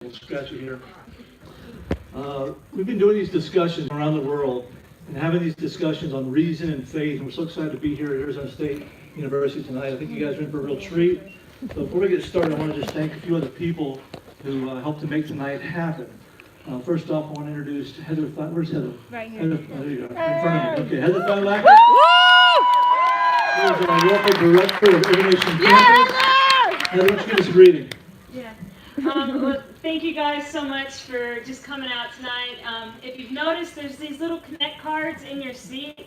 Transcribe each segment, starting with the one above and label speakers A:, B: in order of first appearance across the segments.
A: We'll scratch it here. We've been doing these discussions around the world and having these discussions on reason and faith, and we're so excited to be here at Arizona State University tonight. I think you guys are in for a real treat. So before we get started, I want to just thank a few other people who helped to make tonight happen. First off, I want to introduce Heather. Where's Heather? Right here. Heather, there you go. In front of me. Okay, Heather Feinlacher. She is our local director of Aviation Campus. Heather, why don't you give us a greeting?
B: Yeah. Well, thank you guys so much for just coming out tonight. If you've noticed, there's these little connect cards in your seat.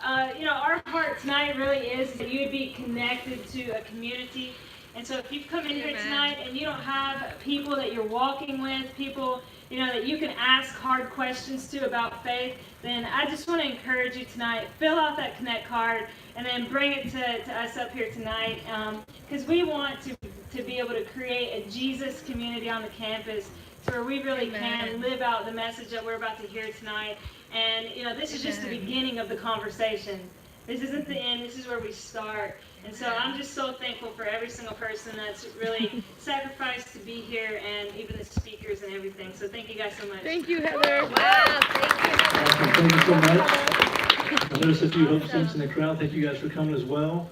B: Our heart tonight really is that you would be connected to a community. And so if you've come in here tonight and you don't have people that you're walking with, people, that you can ask hard questions to about faith, then I just want to encourage you tonight, fill out that connect card and then bring it to us up here tonight, because we want to be able to create a Jesus community on the campus to where we really can live out the message that we're about to hear tonight. And this is just the beginning of the conversation. This isn't the end, this is where we start. And so I'm just so thankful for every single person that's really sacrificed to be here, and even the speakers and everything. So thank you guys so much.
C: Thank you, Heather. Wow, thank you, Heather.
A: Thank you so much. I noticed a few Hope students in the crowd. Thank you guys for coming as well.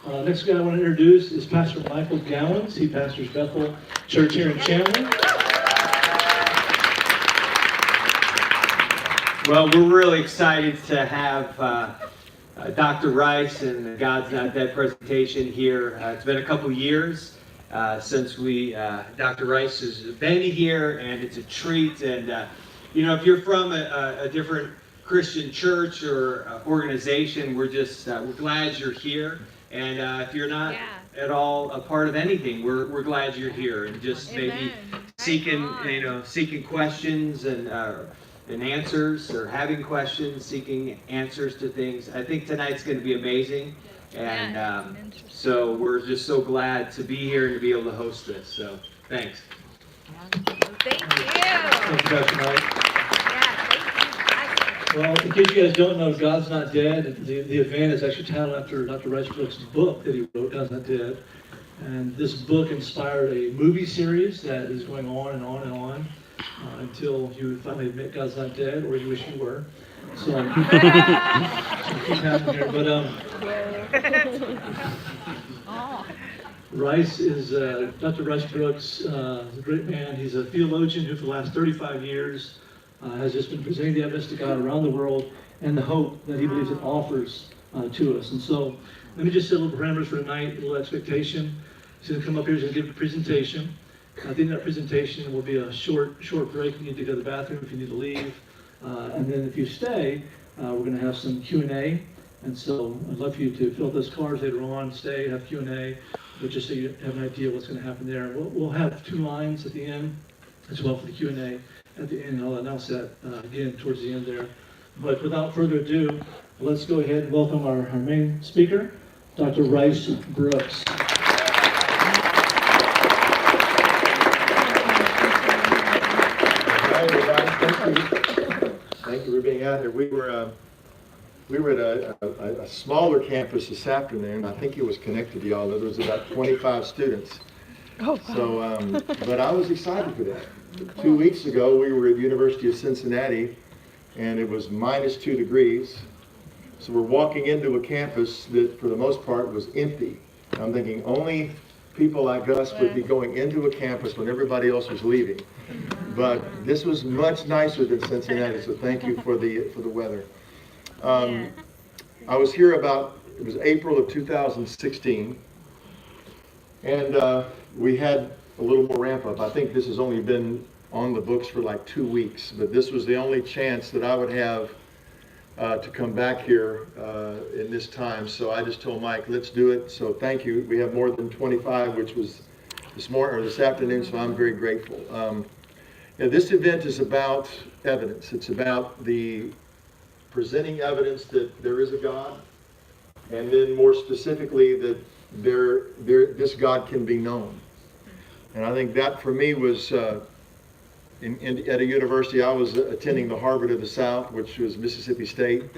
A: Next guy I want to introduce is Pastor Michael Gillan. He pastors Bethel Church here in Chandler.
D: Well, we're really excited to have Dr. Rice and the God's Not Dead presentation here. It's been a couple years since Dr. Rice has been here, and it's a treat. And if you're from a different Christian church or organization, we're glad you're here. And if you're not at all a part of anything, we're glad you're here, and just maybe seeking questions and answers, or having questions, seeking answers to things. I think tonight's going to be amazing, and so we're just so glad to be here and to be able to host this. So thanks.
C: Thank you.
A: Thank you, Pastor Mike. Well, in case you guys don't know, God's Not Dead, the event is actually titled after Dr. Rice Brooks' book that he wrote, God's Not Dead. And this book inspired a movie series that is going on and on and on until you finally admit God's not dead, or you wish you were. So keep happening here. But Rice is, Dr. Rice Brooks is a great man. He's a theologian who for the last 35 years has just been presenting the evidence to God around the world and the hope that he believes it offers to us. And so let me just set a little parameters for tonight, a little expectation. He's going to come up here, he's going to give a presentation. At the end of that presentation will be a short break. You need to go to the bathroom if you need to leave. And then if you stay, we're going to have some Q&A. And so I'd love for you to fill out those cards later on, stay, have Q&A, but just so you have an idea what's going to happen there. We'll have 2 lines at the end as well for the Q&A at the end. I'll announce that again towards the end there. But without further ado, let's go ahead and welcome our main speaker, Dr. Rice Brooks.
E: Hi, everybody. Thank you for being out here. We were at a smaller campus this afternoon. I think it was connected to y'all. There was about 25 students. So, but I was excited for that. 2 weeks ago, we were at the University of Cincinnati, and it was -2 degrees. So we're walking into a campus that, for the most part, was empty. And I'm thinking only people like us would be going into a campus when everybody else was leaving. But this was much nicer than Cincinnati, so thank you for the weather. I was here it was April of 2016, and we had a little more ramp up. I think this has only been on the books for like 2 weeks, but this was the only chance that I would have to come back here in this time. So I just told Mike, let's do it. So thank you. We have more than 25, which was this afternoon, so I'm very grateful. This event is about evidence. It's about the presenting evidence that there is a God, and then more specifically that this God can be known. And I think that for me was at a university. I was attending the Harvard of the South, which was Mississippi State.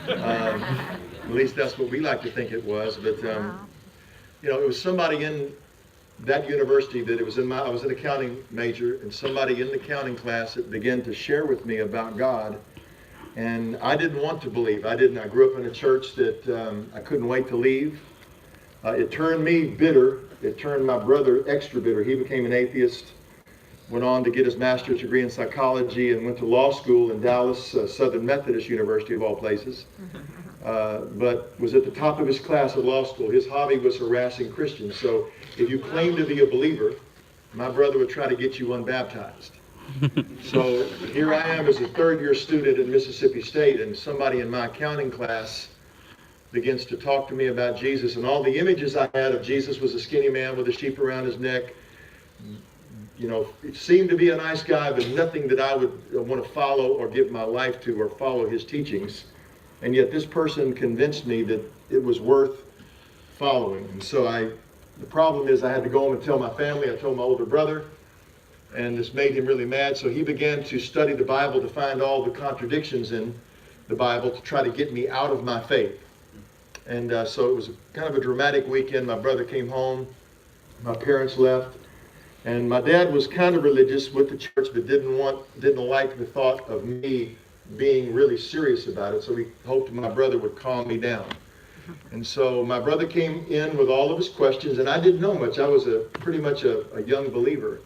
E: At least that's what we like to think it was. But it was somebody in that university that I was an accounting major, and somebody in the accounting class that began to share with me about God. And I didn't want to believe. I grew up in a church that I couldn't wait to leave. It turned me bitter. It turned my brother extra bitter. He became an atheist, went on to get his master's degree in psychology, and went to law school in Dallas, Southern Methodist University of all places. But was at the top of his class at law school. His hobby was harassing Christians. So if you claim to be a believer, my brother would try to get you unbaptized. So here I am as a third-year student at Mississippi State, and somebody in my accounting class begins to talk to me about Jesus, and all the images I had of Jesus was a skinny man with a sheep around his neck. You know, it seemed to be a nice guy, but nothing that I would want to follow or give my life to or follow his teachings. And yet this person convinced me that it was worth following. And so the problem is I had to go home and tell my family. I told my older brother, and this made him really mad. So he began to study the Bible to find all the contradictions in the Bible to try to get me out of my faith. And so it was kind of a dramatic weekend. My brother came home, my parents left, and my dad was kind of religious with the church, but didn't like the thought of me being really serious about it. So he hoped my brother would calm me down. And so my brother came in with all of his questions, and I didn't know much. I was pretty much a young believer.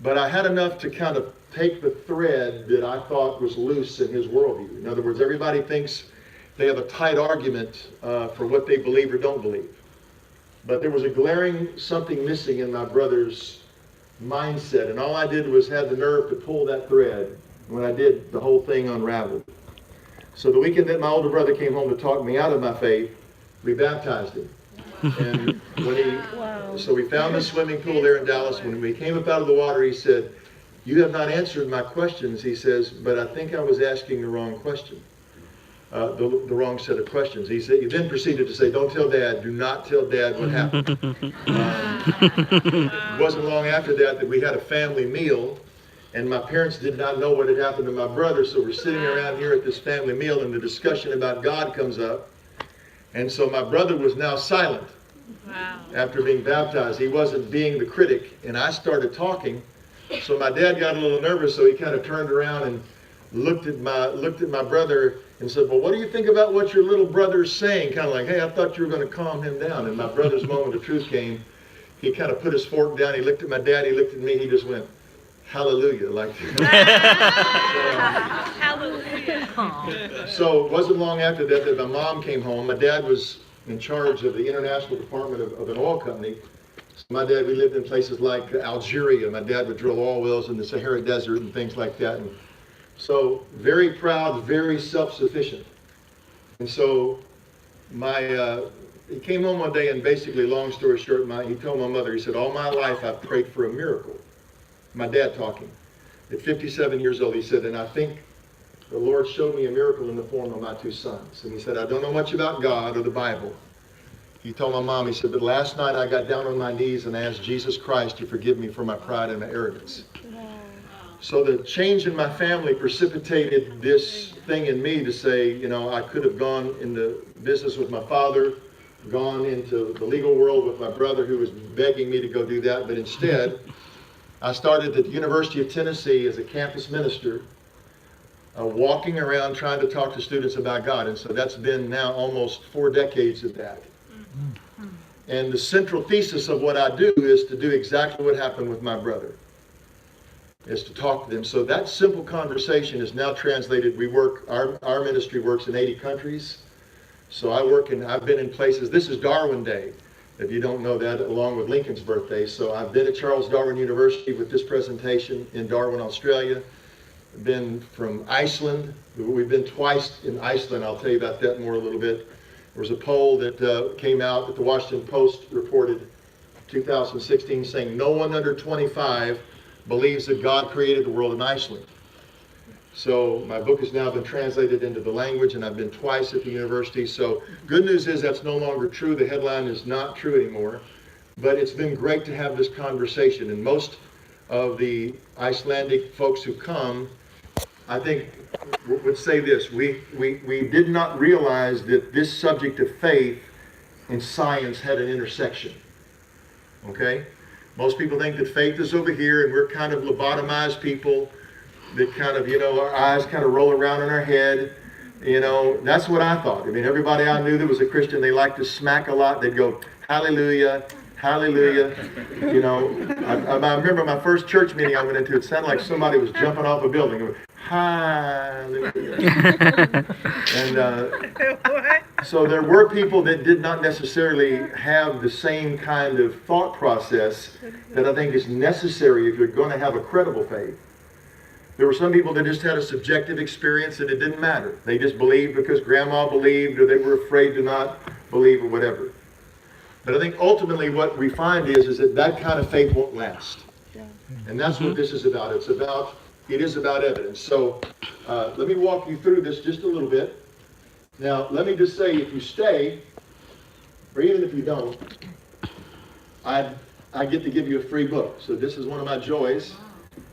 E: But I had enough to kind of take the thread that I thought was loose in his worldview. In other words, everybody thinks they have a tight argument for what they believe or don't believe. But there was a glaring something missing in my brother's mindset, and all I did was have the nerve to pull that thread. When I did, the whole thing unraveled. So the weekend that my older brother came home to talk me out of my faith, we baptized him. And so we found a swimming pool there in Dallas. When we came up out of the water, he said, "You have not answered my questions," he says, "but I think I was asking the wrong question, the wrong set of questions." He then proceeded to say, "Don't tell Dad. Do not tell Dad what happened." It wasn't long after that we had a family meal, and my parents did not know what had happened to my brother. So we're sitting around here at this family meal, and the discussion about God comes up. And so my brother was now silent.
C: Wow.
E: After being baptized. He wasn't being the critic, and I started talking. So my dad got a little nervous, so he kind of turned around and looked at my brother and said, "Well, what do you think about what your little brother's saying?" Kind of like, "Hey, I thought you were going to calm him down." And my brother's moment of truth came. He kind of put his fork down. He looked at my dad. He looked at me. He just went, "Hallelujah," like
C: Hallelujah.
E: So it wasn't long after that my mom came home. My dad was in charge of the international department of an oil company. So my dad, we lived in places like Algeria. My dad would drill oil wells in the Sahara Desert and things like that. And so very proud, very self-sufficient. And so he came home one day, and basically, long story short, he told my mother, he said, "All my life I've prayed for a miracle." My dad talking. At 57 years old, he said, "And I think the Lord showed me a miracle in the form of my two sons." And he said, "I don't know much about God or the Bible." He told my mom, he said, "But last night I got down on my knees and asked Jesus Christ to forgive me for my pride and my arrogance." So the change in my family precipitated this thing in me to say, I could have gone into business with my father, gone into the legal world with my brother who was begging me to go do that, but instead I started at the University of Tennessee as a campus minister, walking around trying to talk to students about God. And so that's been now almost 4 decades of that. And the central thesis of what I do is to do exactly what happened with my brother, is to talk to them. So that simple conversation is now translated. Our ministry works in 80 countries. So I've been in places, this is Darwin Day, if you don't know that, along with Lincoln's birthday. So I've been at Charles Darwin University with this presentation in Darwin, Australia. Been from Iceland. We've been twice in Iceland. I'll tell you about that more a little bit. There was a poll that came out that the Washington Post reported 2016 saying no one under 25 believes that God created the world in Iceland. So my book has now been translated into the language, and I've been twice at the university. So good news is that's no longer true. The headline is not true anymore. But it's been great to have this conversation. And most of the Icelandic folks who come, I think, would say this. We did not realize that this subject of faith and science had an intersection. okay? Most people think that faith is over here, and we're kind of lobotomized people that kind of, our eyes kind of roll around in our head. That's what I thought. I mean, everybody I knew that was a Christian, they liked to smack a lot. They'd go, hallelujah, hallelujah. I remember my first church meeting I went into, it sounded like somebody was jumping off a building. It was, hallelujah. And so there were people that did not necessarily have the same kind of thought process that I think is necessary if you're going to have a credible faith. There were some people that just had a subjective experience and it didn't matter. They just believed because grandma believed, or they were afraid to not believe, or whatever. But I think ultimately what we find is that kind of faith won't last. And that's what this is about. It is about evidence. So let me walk you through this just a little bit. Now, let me just say, if you stay, or even if you don't, I get to give you a free book. So this is one of my joys.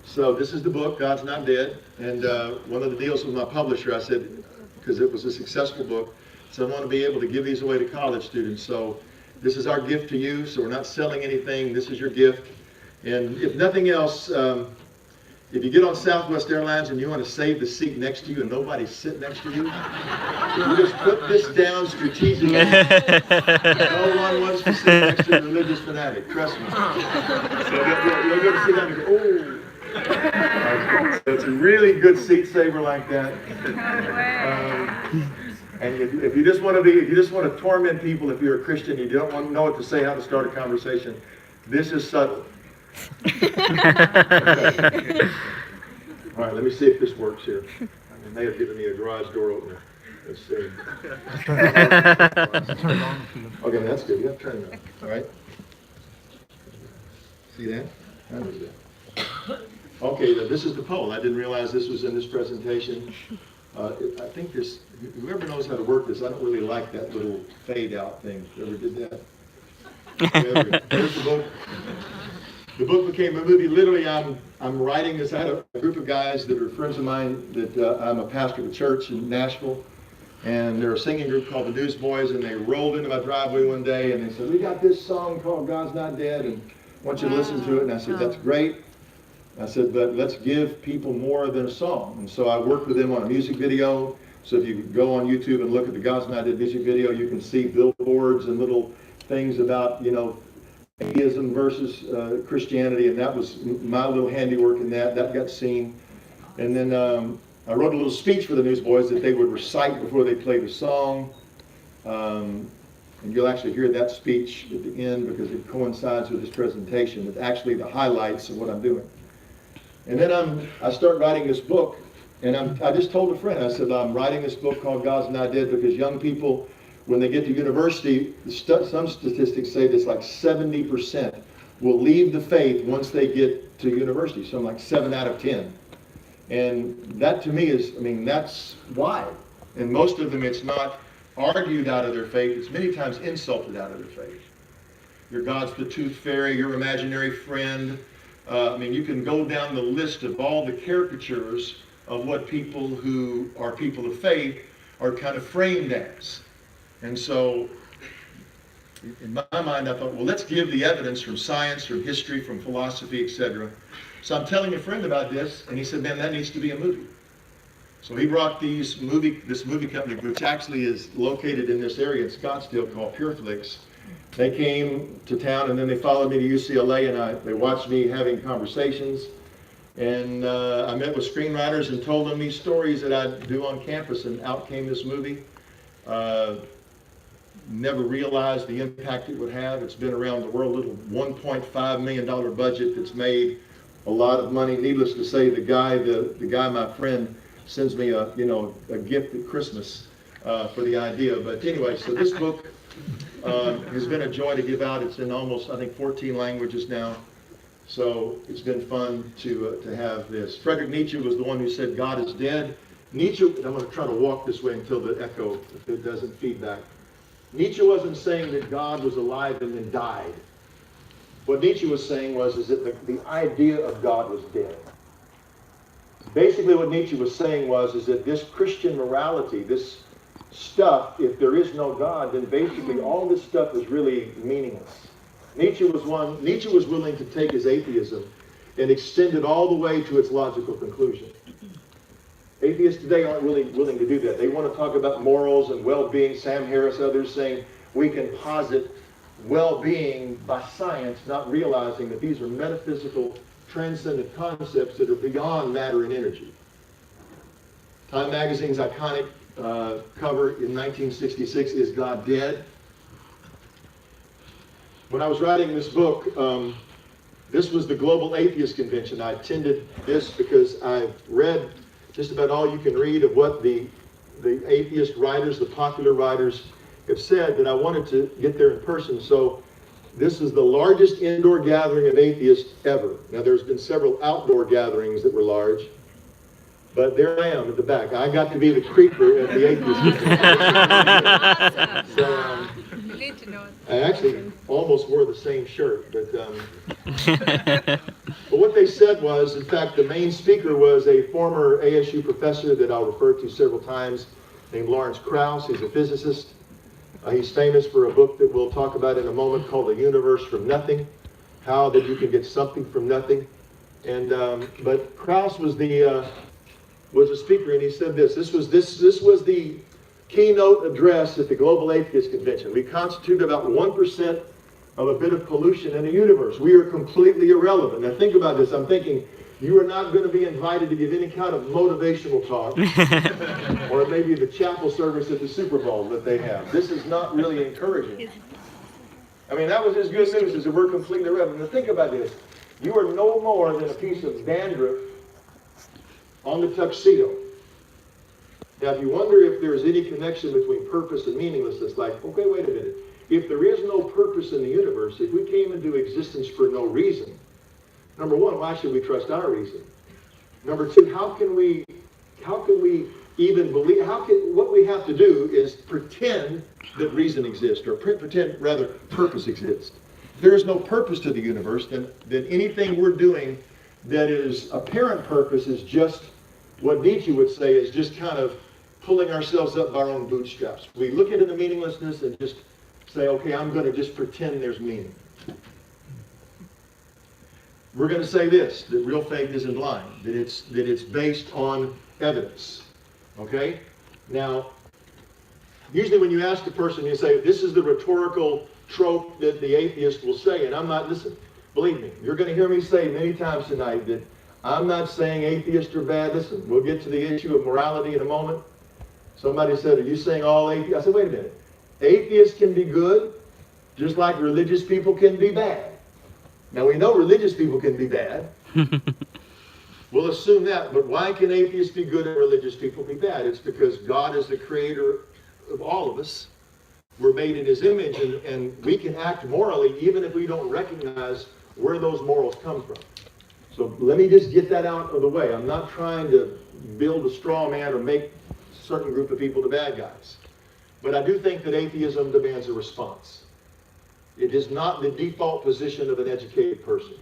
E: So this is the book, God's Not Dead. And one of the deals with my publisher, I said, because it was a successful book, so I want to be able to give these away to college students. So this is our gift to you. So we're not selling anything. This is your gift. And if nothing else, if you get on Southwest Airlines and you want to save the seat next to you and nobody's sitting next to you, you just put this down strategically. No one wants to sit next to a religious fanatic, trust me. So you'll go to sit down and go, oh. So it's a really good seat saver like that. And if you just want to torment people, if you're a Christian, you don't want to know what to say, how to start a conversation, this is subtle. Okay. All right, let me see if this works here. They may have given me a garage door opener. Let's see. Okay, that's good. You have to turn it on. All right. See that? How is that? Okay, this is the pole. I didn't realize this was in this presentation. I think this, whoever knows how to work this, I don't really like that little fade out thing. Ever did that? There's the book. The book became a movie. Literally, I'm writing this. I had a group of guys that are friends of mine that I'm a pastor of a church in Nashville, and they're a singing group called the Newsboys, and they rolled into my driveway one day, and they said, we got this song called God's Not Dead, and I want you to listen to it. And I said, that's great. I said, but let's give people more than a song. And so I worked with them on a music video. So if you go on YouTube and look at the God's Not Dead music video, you can see billboards and little things about, atheism versus Christianity, and that was my little handiwork in that. That got seen. And then I wrote a little speech for the Newsboys that they would recite before they played the song. And you'll actually hear that speech at the end because it coincides with this presentation. It's actually the highlights of what I'm doing. And then I start writing this book, and I just told a friend, I said, I'm writing this book called God's Not Dead because young people, when they get to university, some statistics say this, like 70% will leave the faith once they get to university. So I'm like 7 out of 10. And that to me is, that's why. And most of them, it's not argued out of their faith. It's many times insulted out of their faith. Your God's the tooth fairy, your imaginary friend. You can go down the list of all the caricatures of what people who are people of faith are kind of framed as. And so, in my mind, I thought, well, let's give the evidence from science, from history, from philosophy, etc. So I'm telling a friend about this, and he said, man, that needs to be a movie. So he brought this movie company, which actually is located in this area in Scottsdale called PureFlix. They came to town, and then they followed me to UCLA, and they watched me having conversations. And I met with screenwriters and told them these stories that I do on campus, and out came this movie. Never realized the impact it would have. It's been around the world, a little $1.5 million budget that's made a lot of money. Needless to say, the guy, my friend, sends me a gift at Christmas for the idea. But anyway, so this book has been a joy to give out. It's in almost, I think, 14 languages now. So it's been fun to have this. Friedrich Nietzsche was the one who said God is dead. Nietzsche, I'm going to try to walk this way until the echo, if it doesn't feedback. Nietzsche wasn't saying that God was alive and then died. What Nietzsche was saying is that the idea of God was dead. Basically what Nietzsche was saying is that this Christian morality, this stuff, if there is no God, then basically all this stuff is really meaningless. Nietzsche was willing to take his atheism and extend it all the way to its logical conclusion. Atheists today aren't really willing to do that. They want to talk about morals and well-being. Sam Harris, others saying we can posit well-being by science, not realizing that these are metaphysical, transcendent concepts that are beyond matter and energy. Time magazine's iconic cover in 1966, Is God Dead? When I was writing this book, this was the Global Atheist Convention. I attended this because I've read just about all you can read of what the atheist writers, the popular writers, have said, that I wanted to get there in person. So this is the largest indoor gathering of atheists ever. Now, there's been several outdoor gatherings that were large, but there I am at the back. I got to be the creeper at the atheist convention. So,
C: You need to know it.
E: I actually almost wore the same shirt, but what they said was, in fact, the main speaker was a former ASU professor that I'll refer to several times, named Lawrence Krauss. He's a physicist. He's famous for a book that we'll talk about in a moment called The Universe from Nothing, how that you can get something from nothing. And but Krauss was a speaker, and he said this. This was the keynote address at the Global Atheist Convention. We constitute about 1% of a bit of pollution in the universe. We are completely irrelevant. Now think about this. I'm thinking, you are not going to be invited to give any kind of motivational talk, or maybe the chapel service at the Super Bowl that they have. This is not really encouraging. I mean, that was his good news, is that we're completely irrelevant. Now think about this. You are no more than a piece of dandruff on the tuxedo. Now, if you wonder if there's any connection between purpose and meaninglessness, like, okay, wait a minute. If there is no purpose in the universe, if we came into existence for no reason, number one, why should we trust our reason? Number two, how can we even believe, what we have to do is pretend that reason exists, or pretend, rather, purpose exists. If there is no purpose to the universe, then anything we're doing that is apparent purpose is just what Nietzsche would say is just kind of pulling ourselves up by our own bootstraps. We look into the meaninglessness and just say, okay, I'm going to just pretend there's meaning. We're going to say this, that real faith isn't blind, that it's based on evidence. Okay? Now, usually when you ask a person, you say, this is the rhetorical trope that the atheist will say, and I'm not, listen, believe me, you're going to hear me say many times tonight that I'm not saying atheists are bad. Listen, we'll get to the issue of morality in a moment. Somebody said, are you saying all atheists? I said, wait a minute. Atheists can be good, just like religious people can be bad. Now, we know religious people can be bad. We'll assume that, but why can atheists be good and religious people be bad? It's because God is the creator of all of us. We're made in his image, and we can act morally even if we don't recognize where those morals come from. So let me just get that out of the way. I'm not trying to build a straw man or make a certain group of people the bad guys. But I do think that atheism demands a response. It is not the default position of an educated person.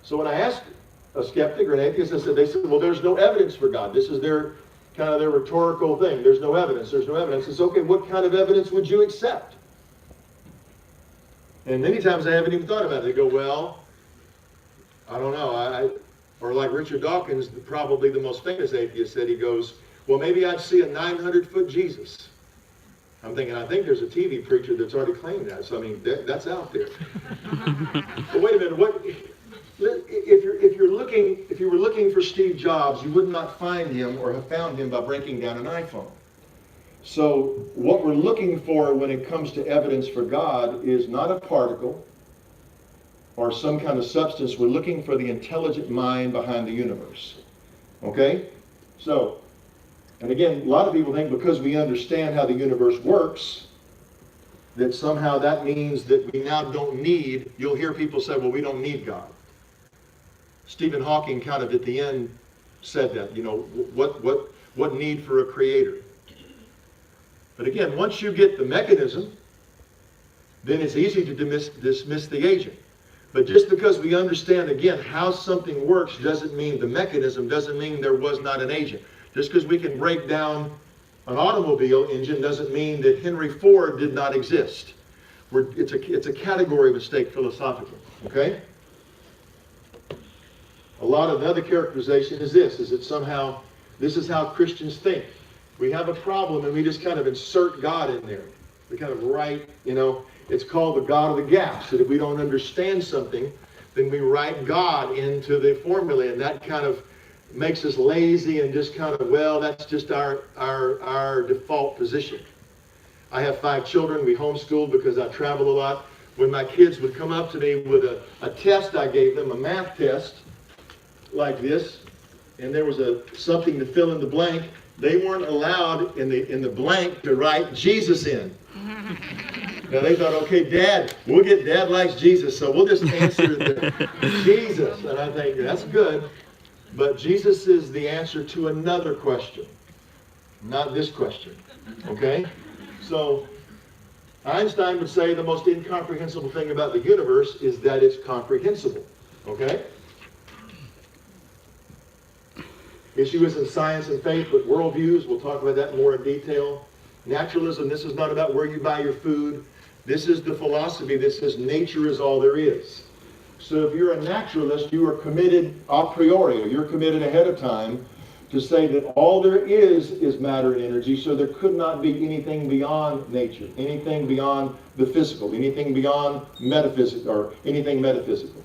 E: So when I asked a skeptic or an atheist, they said, well, there's no evidence for God. This is their rhetorical thing. There's no evidence. There's no evidence. It's okay, what kind of evidence would you accept? And many times I haven't even thought about it. They go, well, I don't know. Or like Richard Dawkins, probably the most famous atheist, said, he goes, well, maybe I'd see a 900-foot Jesus. I'm thinking, I think there's a TV preacher that's already claimed that. So, I mean, that's out there. But wait a minute. If you were looking for Steve Jobs, you would not find him or have found him by breaking down an iPhone. So what we're looking for when it comes to evidence for God is not a particle or some kind of substance. We're looking for the intelligent mind behind the universe. Okay? So, and again, a lot of people think because we understand how the universe works, that somehow that means that we now don't need, you'll hear people say, well, we don't need God. Stephen Hawking kind of at the end said that, you know, what need for a creator? But again, once you get the mechanism, then it's easy to dismiss the agent. But just because we understand, again, how something works doesn't mean the mechanism, doesn't mean there was not an agent. Just because we can break down an automobile engine doesn't mean that Henry Ford did not exist. It's a category mistake philosophically, okay? A lot of the other characterization is that somehow this is how Christians think. We have a problem and we just kind of insert God in there. We kind of write, it's called the God of the gaps, that if we don't understand something, then we write God into the formula, and that kind of makes us lazy and just kind of, well, that's just our default position. I have 5 children. We homeschooled because I travel a lot. When my kids would come up to me with a test I gave them, a math test like this, and there was something to fill in the blank, they weren't allowed in the blank to write Jesus in. Now they thought, okay, Dad, we'll get Dad likes Jesus, so we'll just answer Jesus. And I think, that's good, but Jesus is the answer to another question, not this question, okay? So Einstein would say the most incomprehensible thing about the universe is that it's comprehensible, okay? Issue isn't science and faith, but worldviews. We'll talk about that more in detail. Naturalism, this is not about where you buy your food. This is the philosophy that says nature is all there is. So if you're a naturalist, you are committed a priori, or you're committed ahead of time to say that all there is matter and energy, so there could not be anything beyond nature, anything beyond the physical, anything beyond metaphysics, or anything metaphysical.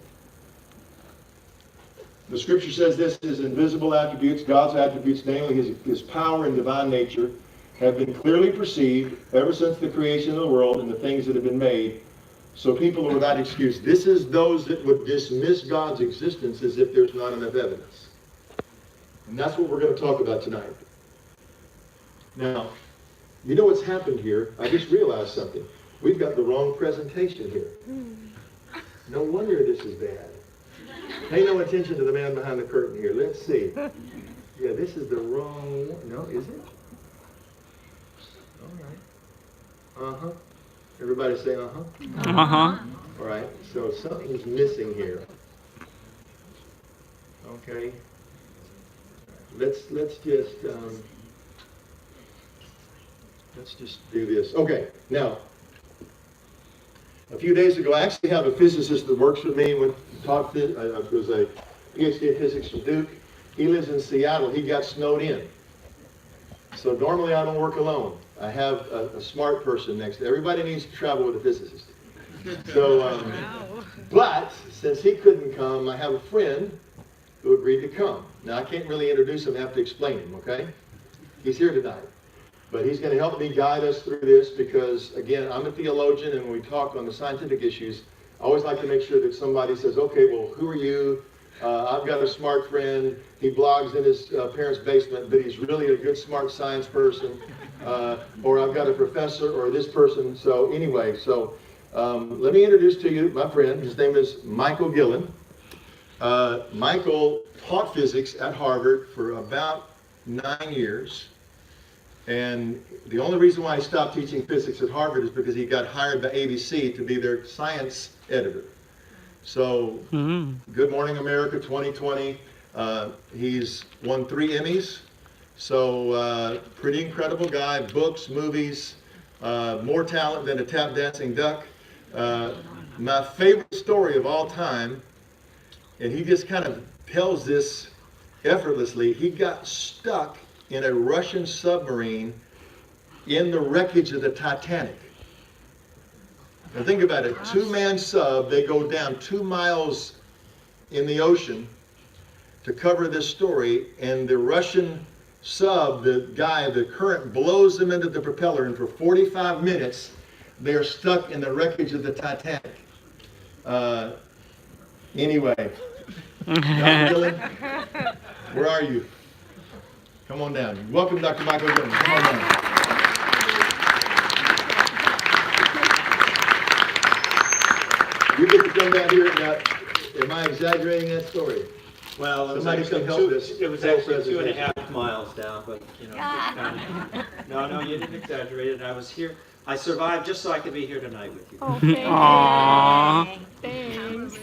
E: The scripture says this: his invisible attributes, God's attributes, namely his power and divine nature, have been clearly perceived ever since the creation of the world and the things that have been made. So people are without excuse. This is those that would dismiss God's existence as if there's not enough evidence. And that's what we're going to talk about tonight. Now, you know what's happened here? I just realized something. We've got the wrong presentation here. No wonder this is bad. Pay no attention to the man behind the curtain here. Let's see. Yeah, this is the wrong one. No, is it? All right. Uh-huh. Everybody say uh-huh?
C: Uh-huh.
E: All right. So something's missing here. Okay. Let's just do this. Okay. Now, a few days ago, I actually have a physicist that works with me. Was a PhD in physics from Duke. He lives in Seattle. He got snowed in. So normally I don't work alone. I have a smart person next to everybody needs to travel with a physicist. So, but since he couldn't come, I have a friend who agreed to come. Now I can't really introduce him. I have to explain him. Okay? He's here tonight. But he's going to help me guide us through this because, again, I'm a theologian, and when we talk on the scientific issues, I always like to make sure that somebody says, okay, well, who are you? I've got a smart friend. He blogs in his parents' basement, but he's really a good, smart science person. Or I've got a professor or this person. So anyway, let me introduce to you my friend. His name is Michael Gillan. Michael taught physics at Harvard for about 9 years. And the only reason why he stopped teaching physics at Harvard is because he got hired by ABC to be their science editor. So, Good Morning America 2020, he's won 3 Emmys. So, pretty incredible guy, books, movies, more talent than a tap dancing duck. My favorite story of all time, and he just kind of tells this effortlessly, he got stuck in a Russian submarine in the wreckage of the Titanic. Now think about it, 2-man sub, they go down 2 miles in the ocean to cover this story, and the Russian sub, the current blows them into the propeller, and for 45 minutes, they're stuck in the wreckage of the Titanic. Anyway, Dr. Gillan, where are you? Come on down. Welcome, Dr. Michael Gillan. Come on down. You get to come down here. Now, am I exaggerating that story?
D: Well, it was
E: Somebody
D: actually
E: come help us.
D: it was actually 2.5 miles down, but just kind of, no, you didn't exaggerate it. I was here. I survived just so I could be here tonight with you.
C: Okay.
F: Aww.
C: Thanks.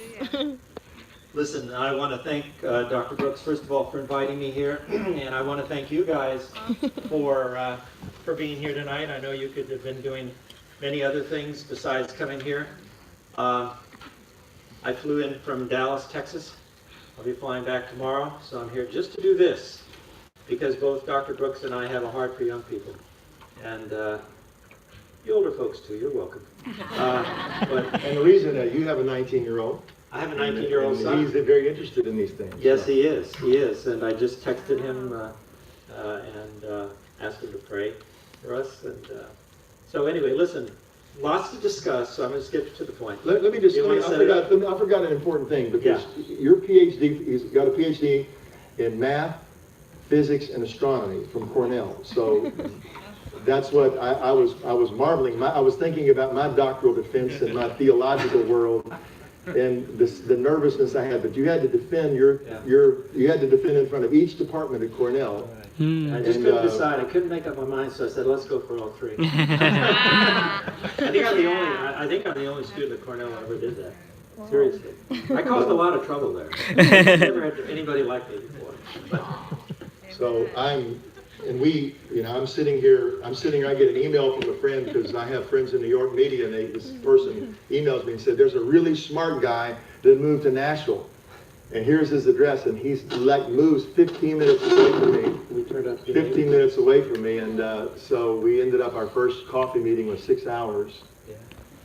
D: Listen, I want to thank Dr. Brooks, first of all, for inviting me here, and I want to thank you guys for being here tonight. I know you could have been doing many other things besides coming here. I flew in from Dallas, Texas. I'll be flying back tomorrow, so I'm here just to do this, because both Dr. Brooks and I have a heart for young people. And the older folks too, you're welcome.
E: And the reason that you have a 19-year-old.
D: I have a 19-year-old
E: and
D: son.
E: He's very interested in these things.
D: Yes,
E: so.
D: he is. And I just texted him and asked him to pray for us. And so anyway, listen, lots to discuss, so I'm going to skip to the point.
E: Let me just,
D: You wanna set it up?
E: I forgot an important thing, because your PhD, he's got a PhD in math, physics, and astronomy from Cornell. So that's what I was marveling. I was thinking about my doctoral defense in my theological world, and the nervousness I had. But you had to defend you had to defend in front of each department at Cornell.
D: I just couldn't decide. I couldn't make up my mind, so I said, let's go for all three. I think I'm the only student at Cornell who ever did that. Seriously. I caused a lot of trouble there. I've never had anybody like me before. But,
E: So I'm sitting here, I get an email from a friend, because I have friends in New York media, and this person emails me and said, there's a really smart guy that moved to Nashville, and here's his address, and he's like moves 15 minutes away from me.
D: we turned out to be
E: 15 minutes away from me, and so we ended up, our first coffee meeting was 6 hours.
D: Yeah.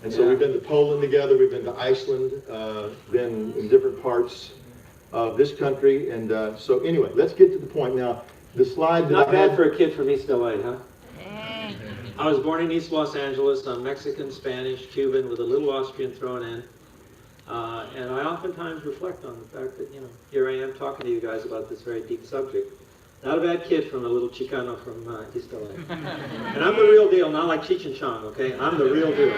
E: And so we've been to Poland together, we've been to Iceland, been in different parts of this country, and so anyway, let's get to the point now. The slide that
D: Not
E: I
D: bad
E: had,
D: for a kid from East LA, huh? I was born in East Los Angeles. I'm Mexican, Spanish, Cuban, with a little Austrian thrown in. And I oftentimes reflect on the fact that, here I am talking to you guys about this very deep subject. Not a bad kid from a little Chicano from East LA. And I'm the real deal, not like Cheech and Chong, okay? I'm the real deal.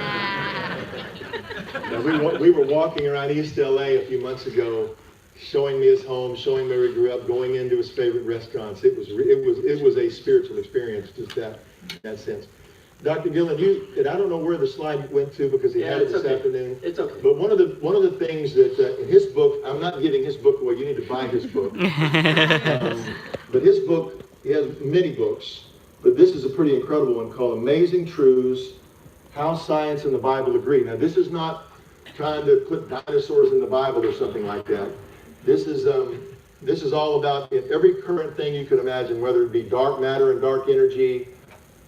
E: now, we were walking around East LA a few months ago, showing me his home, showing me where he grew up, going into his favorite restaurants. It was a spiritual experience, just that in that sense. Dr. Gillan, and I don't know where the slide went to, because he had it this afternoon.
D: It's okay.
E: But one of the things that in his book, I'm not giving his book away. You need to buy his book. But his book, he has many books, but this is a pretty incredible one called "Amazing Truths: How Science and the Bible Agree." Now, this is not trying to put dinosaurs in the Bible or something like that. This is all about every current thing you could imagine, whether it be dark matter and dark energy.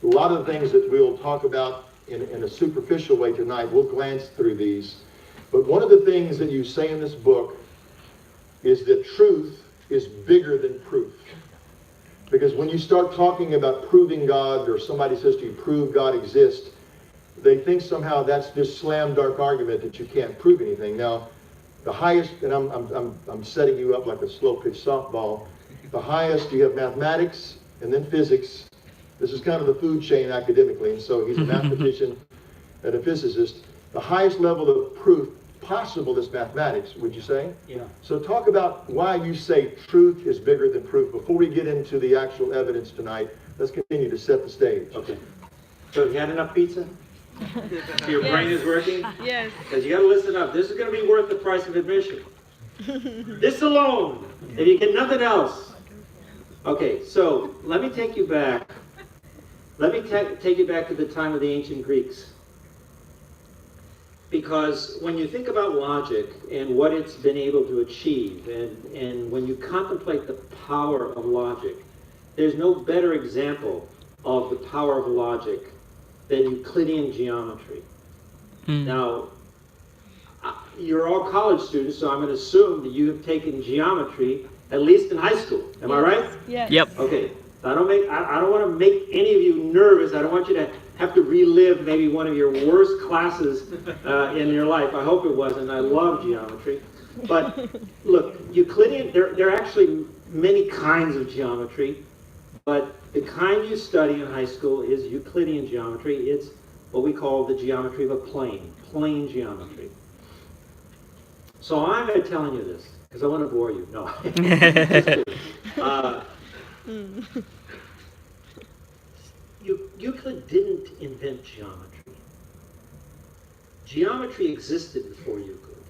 E: A lot of the things that we'll talk about in a superficial way tonight, we'll glance through these. But one of the things that you say in this book is that truth is bigger than proof. Because when you start talking about proving God, or somebody says to you, prove God exists, they think somehow that's this slam dunk argument that you can't prove anything. Now, the highest, and I'm setting you up like a slow pitch softball, the highest, you have mathematics and then physics. This is kind of the food chain academically, and so he's a mathematician and a physicist. The highest level of proof possible is mathematics, would you say?
D: Yeah.
E: So talk about why you say truth is bigger than proof. Before we get into the actual evidence tonight, let's continue to set the stage.
D: Okay. So have you had enough pizza? So your brain is working?
C: Yes.
D: Because you got to listen up. This is going to be worth the price of admission. This alone, if you get nothing else. Okay, so let me take you back. Let me take you back to the time of the ancient Greeks. Because when you think about logic and what it's been able to achieve, and when you contemplate the power of logic, there's no better example of the power of logic than Euclidean geometry. Now, you're all college students, so I'm going to assume that you have taken geometry at least in high school. Am I right?
C: Yes.
F: Yep.
D: Okay. So I don't want to make any of you nervous. I don't want you to have to relive maybe one of your worst classes in your life. I hope it wasn't. I love geometry. But look, Euclidean, there are actually many kinds of geometry, but the kind you study in high school is Euclidean geometry. It's what we call the geometry of a plane geometry. So I'm not telling you this because I want to bore you. No. Euclid didn't invent geometry. Geometry existed before Euclid.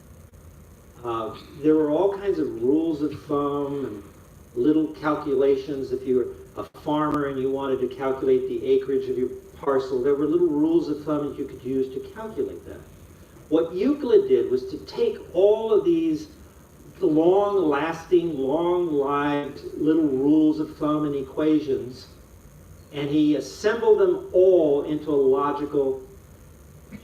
D: There were all kinds of rules of thumb and
F: little calculations. If you were a farmer and you wanted to calculate the acreage of your parcel, there were little rules of thumb that you could use to calculate that. What Euclid did was to take all of these long-lasting, long-lived little rules of thumb and equations, and he assembled them all into a logical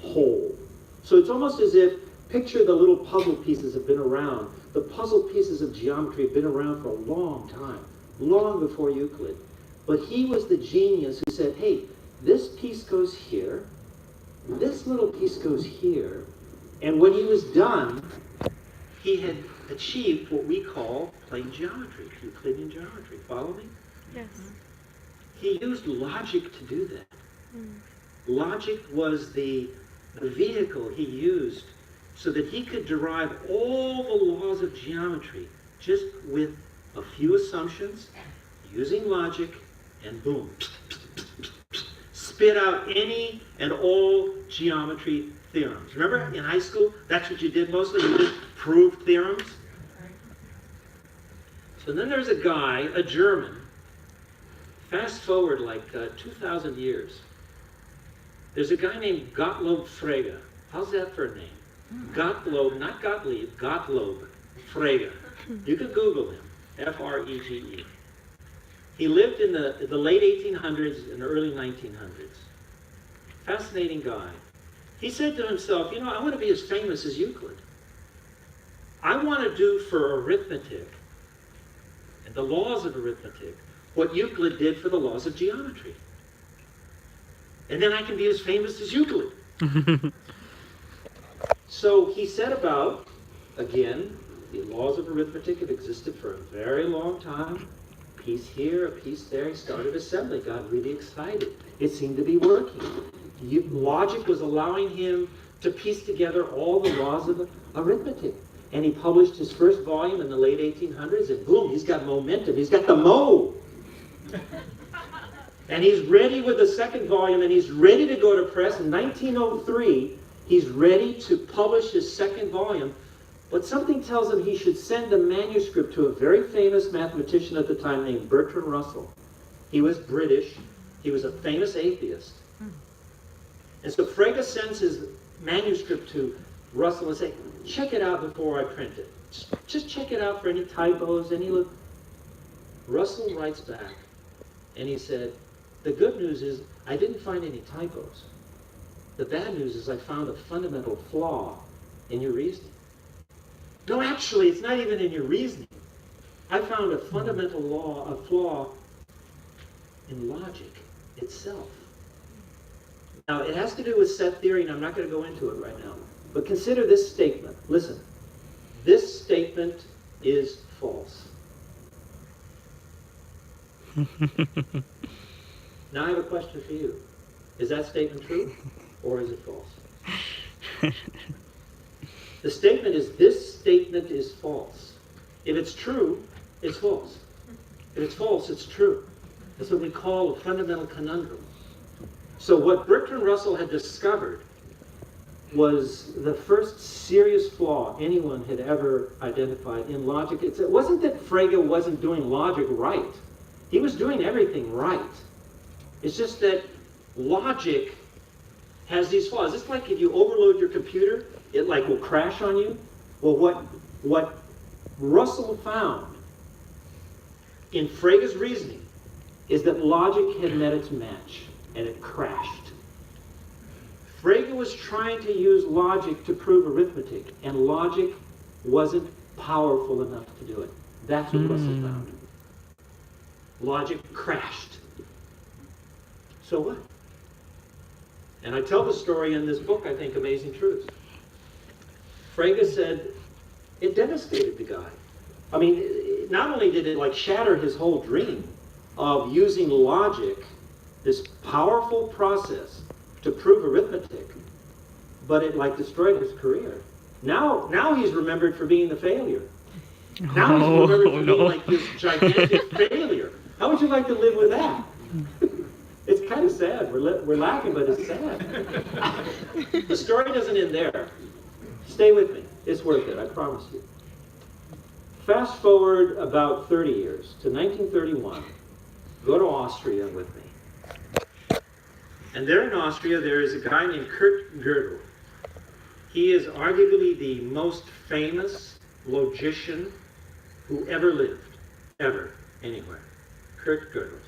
F: whole. So it's almost as if, picture the little puzzle pieces have been around. The puzzle pieces of geometry have been around for a long time, long before Euclid. But he was the genius who said, hey, this piece goes here, this little piece goes here, and when he was done, he had achieved what we call plane geometry, Euclidean geometry. Follow me?
C: Yes.
F: He used logic to do that. Logic was the vehicle he used so that he could derive all the laws of geometry just with a few assumptions, using logic, and boom, spit out any and all geometry theorems. Remember in high school, that's what you did mostly, you just proved theorems? So then there's a guy, a German, fast forward like 2,000 years. There's a guy named Gottlob Frege. How's that for a name? Gottlob, not Gottlieb, Gottlob Frege. You can Google him, F-R-E-G-E. He lived in the late 1800s and early 1900s. Fascinating guy. He said to himself, you know, I want to be as famous as Euclid. I want to do for arithmetic and the laws of arithmetic what Euclid did for the laws of geometry. And then I can be as famous as Euclid. So he set about, again, the laws of arithmetic have existed for a very long time. A piece here, a piece there. He started assembling, got really excited. It seemed to be working. Logic was allowing him to piece together all the laws of arithmetic. And he published his first volume in the late 1800s, and boom, he's got momentum. He's got the mo. And he's ready with the second volume, and he's ready to go to press. In 1903, he's ready to publish his second volume. But something tells him he should send a manuscript to a very famous mathematician at the time named Bertrand Russell. He was British. He was a famous atheist. And so Frege sends his manuscript to Russell and says, check it out before I print it. Just check it out for any typos, any look. Russell writes back, and he said, the good news is I didn't find any typos. The bad news is I found a fundamental flaw in your reasoning. No, actually, it's not even in your reasoning. I found a fundamental flaw in logic itself. Now, it has to do with set theory, and I'm not going to go into it right now. But consider this statement. Listen. This statement is false. Now I have a question for you. Is that statement true, or is it false? The statement is, this statement is false. If it's true, it's false. If it's false, it's true. That's what we call a fundamental conundrum. So what Bertrand Russell had discovered was the first serious flaw anyone had ever identified in logic. It wasn't that Frege wasn't doing logic right. He was doing everything right. It's just that logic has these flaws. It's like if you overload your computer, it like will crash on you. Well, what Russell found in Frege's reasoning is that logic had met its match, and it crashed. Frege was trying to use logic to prove arithmetic, and logic wasn't powerful enough to do it. That's what Russell found. Logic crashed. So what? And I tell the story in this book, I think, Amazing Truths. Frege said it devastated the guy. I mean, not only did it like shatter his whole dream of using logic, this powerful process, to prove arithmetic, but it like destroyed his career. Now he's remembered for being the failure. Now he's remembered for being like this gigantic failure. How would you like to live with that? It's kind of sad. We're laughing, but it's sad. The story doesn't end there. Stay with me. It's worth it, I promise you. Fast forward about 30 years to 1931. Go to Austria with me. And there in Austria, there is a guy named Kurt Gödel. He is arguably the most famous logician who ever lived, ever, anywhere. Kurt Gödel.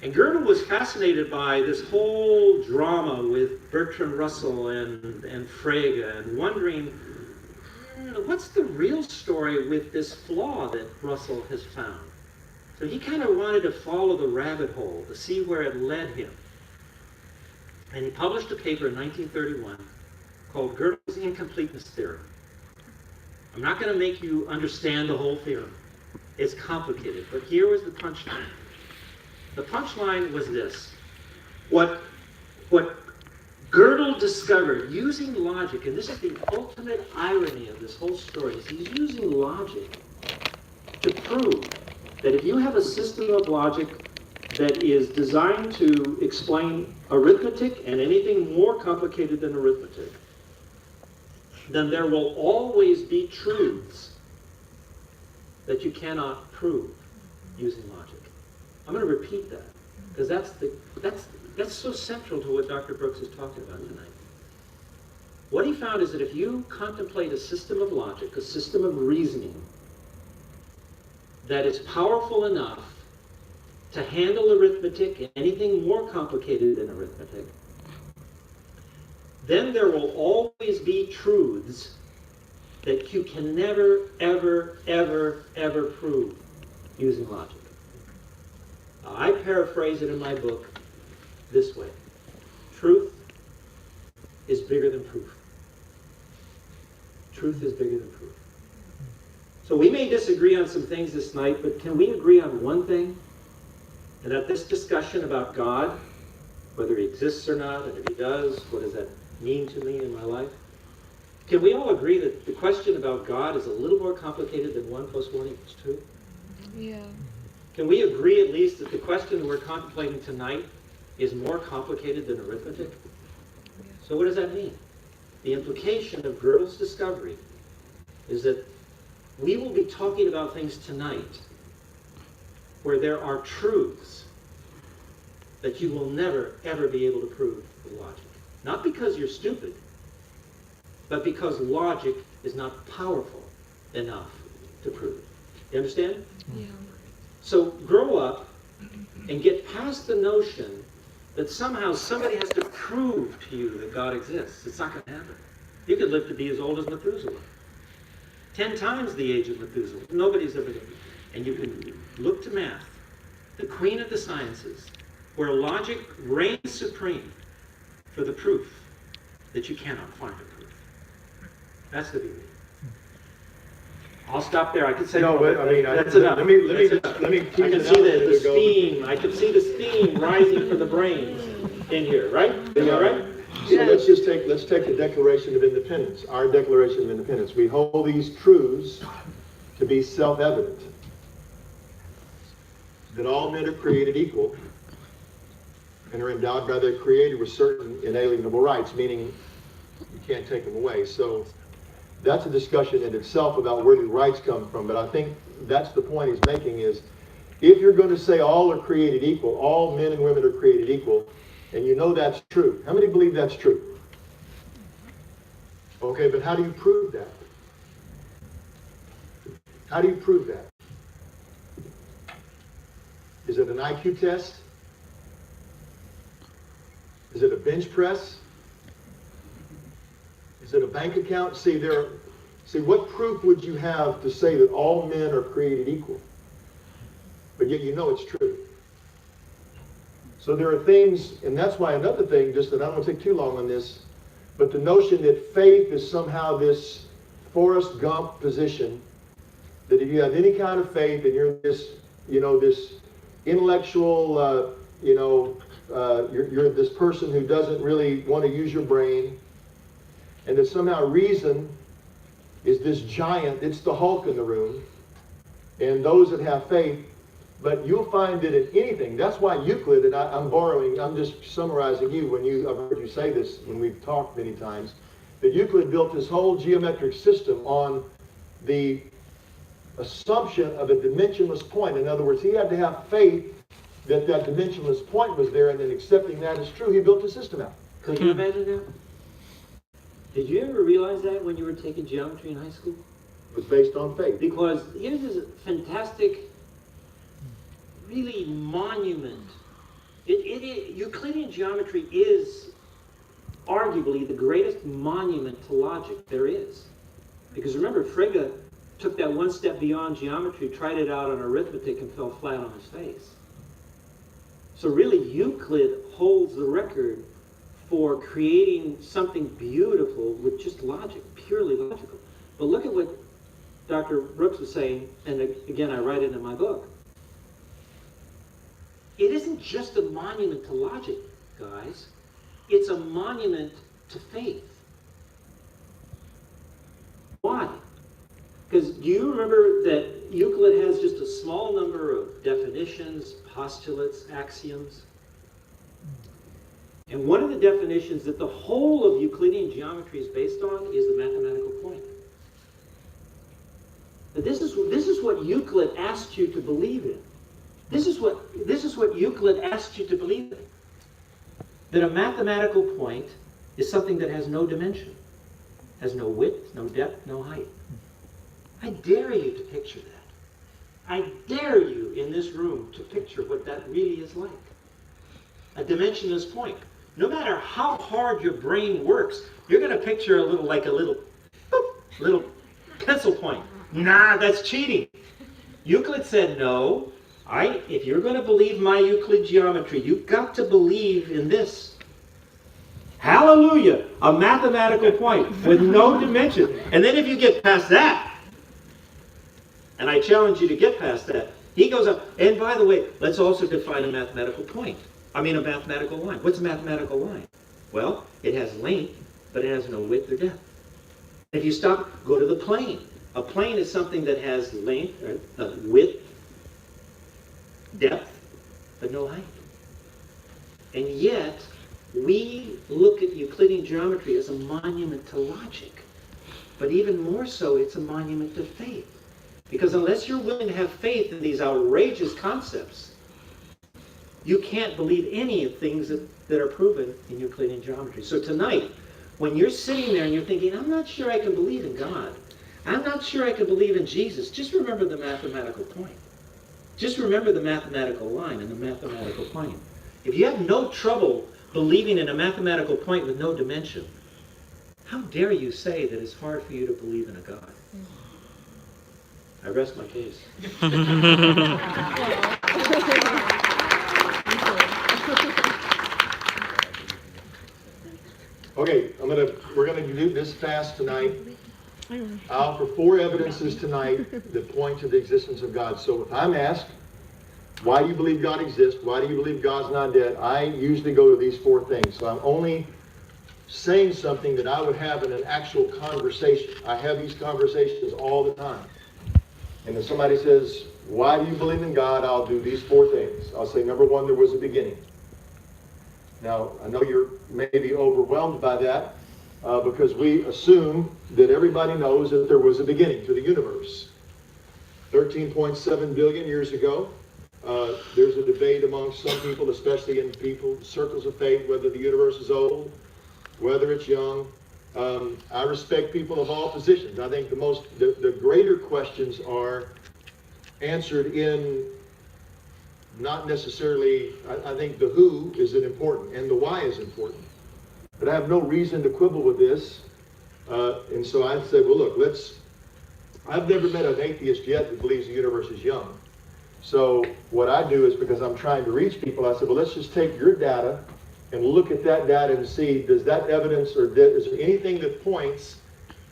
F: And Gödel was fascinated by this whole drama with Bertrand Russell and Frege, and wondering, what's the real story with this flaw that Russell has found? So he kind of wanted to follow the rabbit hole to see where it led him. And he published a paper in 1931 called Gödel's Incompleteness Theorem. I'm not going to make you understand the whole theorem. It's complicated, but here was the punchline. The punchline was this. What Gödel discovered using logic, and this is the ultimate irony of this whole story, is he's using logic to prove that if you have a system of logic that is designed to explain arithmetic and anything more complicated than arithmetic, then there will always be truths that you cannot prove using logic. I'm going to repeat that, because that's so central to what Dr. Brooks is talking about tonight. What he found is that if you contemplate a system of logic, a system of reasoning, that is powerful enough to handle arithmetic and anything more complicated than arithmetic, then there will always be truths that you can never, ever, ever, ever prove using logic. I paraphrase it in my book this way. Truth is bigger than proof. Truth is bigger than proof. So we may disagree on some things this night, but can we agree on one thing? And that this discussion about God, whether he exists or not, and if he does, what does that mean to me in my life? Can we all agree that the question about God is a little more complicated than 1 + 1 = 2?
C: Yeah.
F: Can we agree at least that the question we're contemplating tonight is more complicated than arithmetic? So what does that mean? The implication of Gödel's discovery is that we will be talking about things tonight where there are truths that you will never, ever be able to prove with logic. Not because you're stupid, but because logic is not powerful enough to prove it. You understand?
C: Yeah.
F: So grow up and get past the notion that somehow somebody has to prove to you that God exists. It's not going to happen. You could live to be as old as Methuselah. 10 times the age of Methuselah. Nobody's ever lived. And you can look to math, the queen of the sciences, where logic reigns supreme for the proof that you cannot find a proof. That's the beauty. I'll stop there. I could say
E: No,
F: more,
E: but I mean,
F: that's enough.
E: let me
F: I can see the steam. I can see the steam rising from the brains in here, right? Are you all right?
E: So let's take the Declaration of Independence, our Declaration of Independence. We hold these truths to be self-evident, that all men are created equal and are endowed by their Creator with certain inalienable rights, meaning you can't take them away. So that's a discussion in itself about where do rights come from, but I think that's the point he's making is, if you're going to say all are created equal, all men and women are created equal, and you know that's true. How many believe that's true? Okay, but how do you prove that? How do you prove that? Is it an IQ test? Is it a bench press? Is it a bank account? See, what proof would you have to say that all men are created equal? But yet you know it's true. So there are things, and that's why another thing, just that I don't want to take too long on this, but the notion that faith is somehow this Forrest Gump position, that if you have any kind of faith and you're this, this intellectual, you're this person who doesn't really want to use your brain, and that somehow reason is this giant, it's the Hulk in the room, and those that have faith. But you'll find that in anything, that's why Euclid, and I'm just summarizing you I've heard you say this when we've talked many times, that Euclid built this whole geometric system on the assumption of a dimensionless point. In other words, he had to have faith that that dimensionless point was there, and then accepting that as true, he built a system out.
F: Could you imagine that? Did you ever realize that when you were taking geometry in high school?
E: It was based on faith.
F: Because here's this fantastic, really monument. Euclidean geometry is arguably the greatest monument to logic there is. Because remember, Frege took that one step beyond geometry, tried it out on arithmetic, and fell flat on his face. So really, Euclid holds the record for creating something beautiful with just logic, purely logical. But look at what Dr. Brooks was saying, and again, I write it in my book. It isn't just a monument to logic, guys. It's a monument to faith. Why? Because do you remember that Euclid has just a small number of definitions, postulates, axioms? And one of the definitions that the whole of Euclidean geometry is based on is the mathematical point. But this is what Euclid asked you to believe in. This is what Euclid asked you to believe in. That a mathematical point is something that has no dimension, has no width, no depth, no height. I dare you to picture that. I dare you in this room to picture what that really is like. A dimensionless point. No matter how hard your brain works, you're going to picture a little pencil point. Nah, that's cheating. Euclid said, no, if you're going to believe my Euclid geometry, you've got to believe in this. Hallelujah, a mathematical point with no dimension. And then if you get past that, and I challenge you to get past that, he goes up, and by the way, let's also define a mathematical point. I mean a mathematical line. What's a mathematical line? Well, it has length, but it has no width or depth. If you stop, go to the plane. A plane is something that has length, width, depth, but no height. And yet, we look at Euclidean geometry as a monument to logic. But even more so, it's a monument to faith. Because unless you're willing to have faith in these outrageous concepts, you can't believe any of things that are proven in Euclidean geometry. So tonight, when you're sitting there and you're thinking, I'm not sure I can believe in God, I'm not sure I can believe in Jesus, just remember the mathematical point. Just remember the mathematical line and the mathematical plane. If you have no trouble believing in a mathematical point with no dimension, how dare you say that it's hard for you to believe in a God? I rest my case.
E: Okay, we're gonna do this fast tonight. I'll offer 4 evidences tonight that point to the existence of God. So if I'm asked, why do you believe God exists? Why do you believe God's not dead? I usually go to these 4 things. So I'm only saying something that I would have in an actual conversation. I have these conversations all the time. And if somebody says, why do you believe in God? I'll do these 4 things. I'll say, number 1, there was a beginning. Now, I know you're maybe overwhelmed by that because we assume that everybody knows that there was a beginning to the universe. 13.7 billion years ago, there's a debate among some people, especially in circles of faith, whether the universe is old, whether it's young. I respect people of all positions. I think the greater questions are answered in not necessarily, I think the who is important and the why is important. But I have no reason to quibble with this. And so I said, well, look, I've never met an atheist yet that believes the universe is young. So what I do is, because I'm trying to reach people, I said, well, let's just take your data and look at that data and see, does that evidence or is there anything that points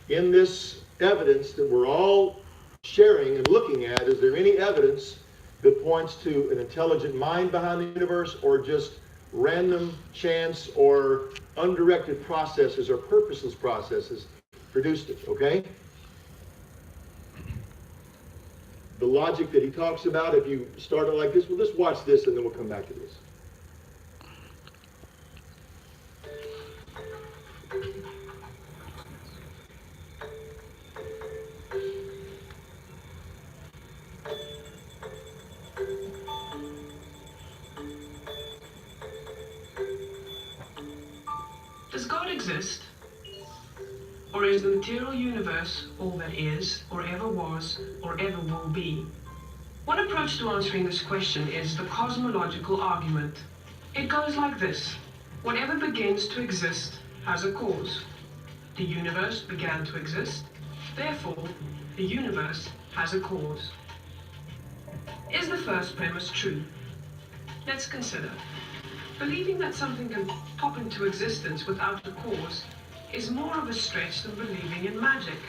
E: in this evidence that we're all sharing and looking at, is there any evidence that points to an intelligent mind behind the universe or just random chance or undirected processes or purposeless processes produced it, okay? The logic that he talks about, if you start it like this, well, just watch this and then we'll come back to this.
G: exist? Or is the material universe all that is, or ever was, or ever will be? One approach to answering this question is the cosmological argument. It goes like this. Whatever begins to exist has a cause. The universe began to exist, therefore, the universe has a cause. Is the first premise true? Let's consider. Believing that something can pop into existence without a cause is more of a stretch than believing in magic.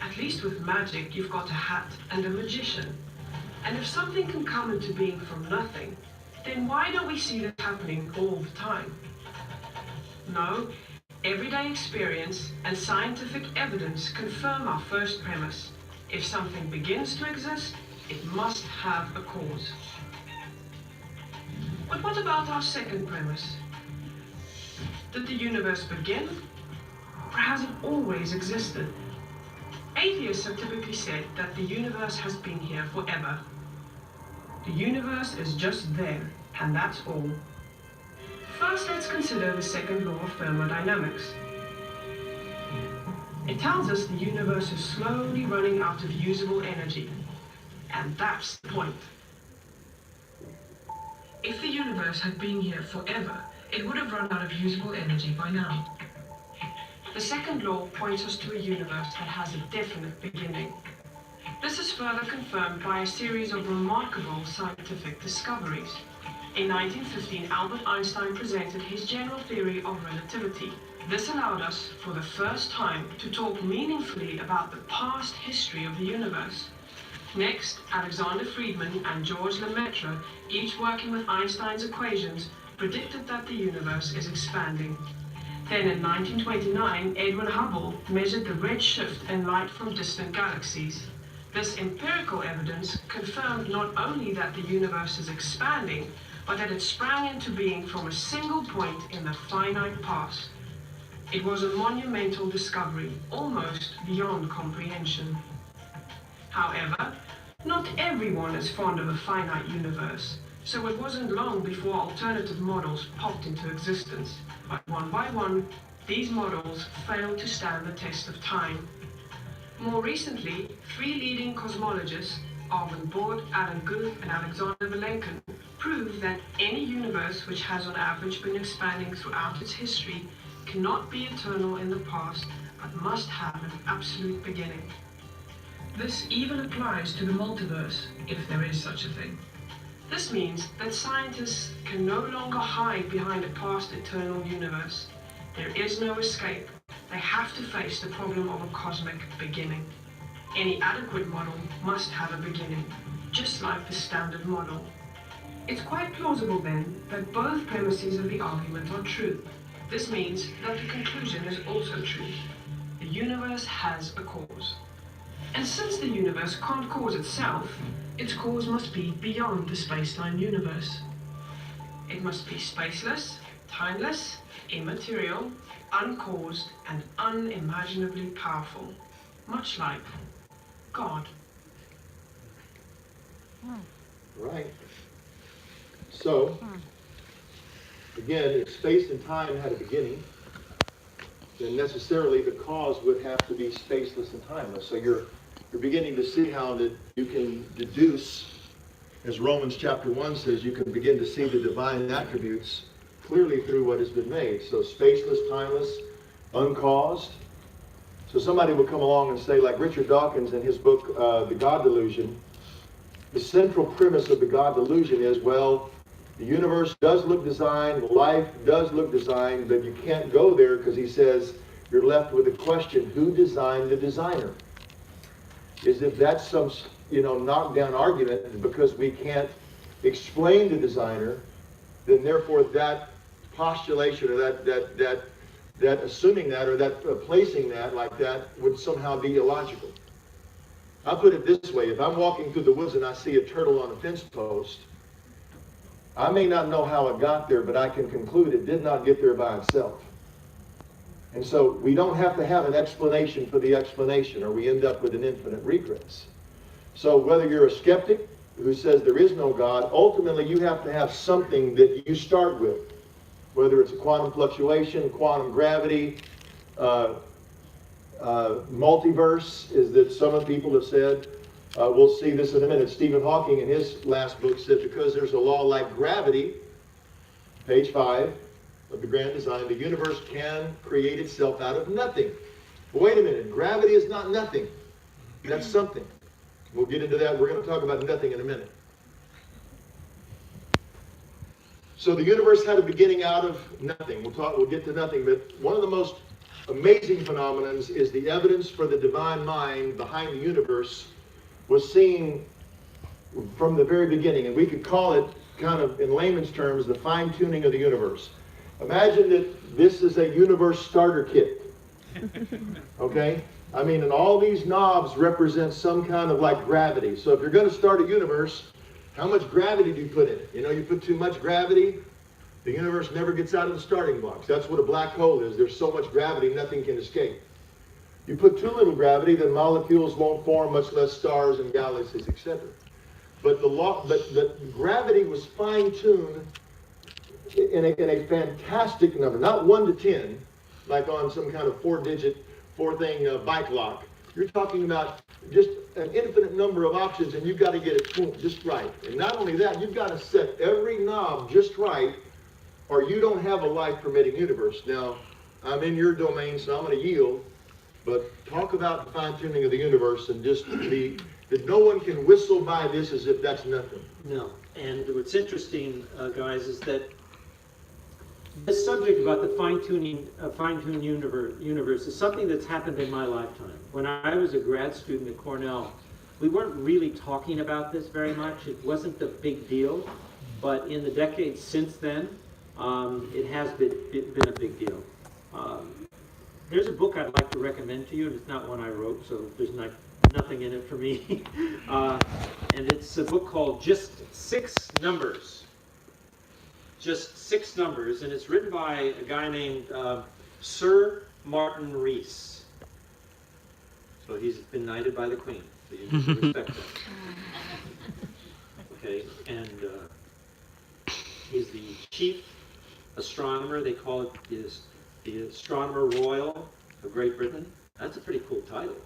G: At least with magic, you've got a hat and a magician. And if something can come into being from nothing, then why don't we see this happening all the time? No, everyday experience and scientific evidence confirm our first premise. If something begins to exist, it must have a cause. But what about our second premise? Did the universe begin? Or has it always existed? Atheists have typically said that the universe has been here forever. The universe is just there, and that's all. First, let's consider the second law of thermodynamics. It tells us the universe is slowly running out of usable energy, and that's the point. If the universe had been here forever, it would have run out of usable energy by now. The second law points us to a universe that has a definite beginning. This is further confirmed by a series of remarkable scientific discoveries. In 1915, Albert Einstein presented his general theory of relativity. This allowed us, for the first time, to talk meaningfully about the past history of the universe. Next, Alexander Friedmann and George Lemaitre, each working with Einstein's equations, predicted that the universe is expanding. Then in 1929, Edwin Hubble measured the red shift in light from distant galaxies. This empirical evidence confirmed not only that the universe is expanding, but that it sprang into being from a single point in the finite past. It was a monumental discovery, almost beyond comprehension. However, not everyone is fond of a finite universe, so it wasn't long before alternative models popped into existence. But one by one, these models failed to stand the test of time. More recently, three leading cosmologists, Armin Bord, Alan Guth, and Alexander Vilenkin, proved that any universe which has on average been expanding throughout its history cannot be eternal in the past, but must have an absolute beginning. This even applies to the multiverse, if there is such a thing. This means that scientists can no longer hide behind a past eternal universe. There is no escape. They have to face the problem of a cosmic beginning. Any adequate model must have a beginning, just like the standard model. It's quite plausible then that both premises of the argument are true. This means that the conclusion is also true. The universe has a cause. And since the universe can't cause itself, its cause must be beyond the space-time universe. It must be spaceless, timeless, immaterial, uncaused, and unimaginably powerful, much like God.
E: Right. So, again, if space and time had a beginning, then necessarily the cause would have to be spaceless and timeless. So you're beginning to see how that you can deduce, as Romans chapter 1 says, you can begin to see the divine attributes clearly through what has been made. So spaceless, timeless, uncaused. So somebody will come along and say, like Richard Dawkins in his book, The God Delusion, the central premise of the God Delusion is, well, the universe does look designed, life does look designed, but you can't go there because he says you're left with the question, who designed the designer? Is if that's some, knockdown argument because we can't explain the designer, then therefore that postulation or that assuming that or that placing that like that would somehow be illogical. I'll put it this way, if I'm walking through the woods and I see a turtle on a fence post, I may not know how it got there, but I can conclude it did not get there by itself. And so we don't have to have an explanation for the explanation, or we end up with an infinite regress. So whether you're a skeptic who says there is no God, ultimately you have to have something that you start with. whether it's a quantum fluctuation, quantum gravity, multiverse, is that some people have said. We'll see this in a minute. Stephen Hawking, in his last book, said because there's a law like gravity, page 5 of the Grand Design, the universe can create itself out of nothing. But wait a minute, gravity is not nothing. That's something. We'll get into that. We're going to talk about nothing in a minute. So the universe had a beginning out of nothing. We'll get to nothing, but one of the most amazing phenomena is the evidence for the divine mind behind the universe was seen from the very beginning, and we could call it, kind of in layman's terms, the fine-tuning of the universe. Imagine that this is a universe starter kit. Okay? I mean, and all these knobs represent some kind of like gravity. So if you're going to start a universe, how much gravity do you put in it? You know, you put too much gravity, the universe never gets out of the starting blocks. That's what a black hole is. There's so much gravity, nothing can escape. You put too little gravity, then molecules won't form, much less stars and galaxies, etc. But the gravity was fine-tuned in a fantastic number, not 1 to 10, like on some kind of four-thing bike lock. You're talking about just an infinite number of options, and you've got to get it just right. And not only that, you've got to set every knob just right, or you don't have a life-permitting universe. Now, I'm in your domain, so I'm going to yield. But talk about the fine-tuning of the universe and just that no one can whistle by this as if that's nothing.
F: No. And what's interesting, guys, is that this subject about the fine-tuned universe is something that's happened in my lifetime. When I was a grad student at Cornell, we weren't really talking about this very much. It wasn't a big deal. But in the decades since then, it has been a big deal. There's a book I'd like to recommend to you, and it's not one I wrote, so there's nothing in it for me. And it's a book called Just 6 Numbers. Just 6 Numbers, and it's written by a guy named Sir Martin Rees. So he's been knighted by the Queen, so you need to respect that. Okay, and he's the chief astronomer. They call it the Astronomer Royal of Great Britain. That's a pretty cool title.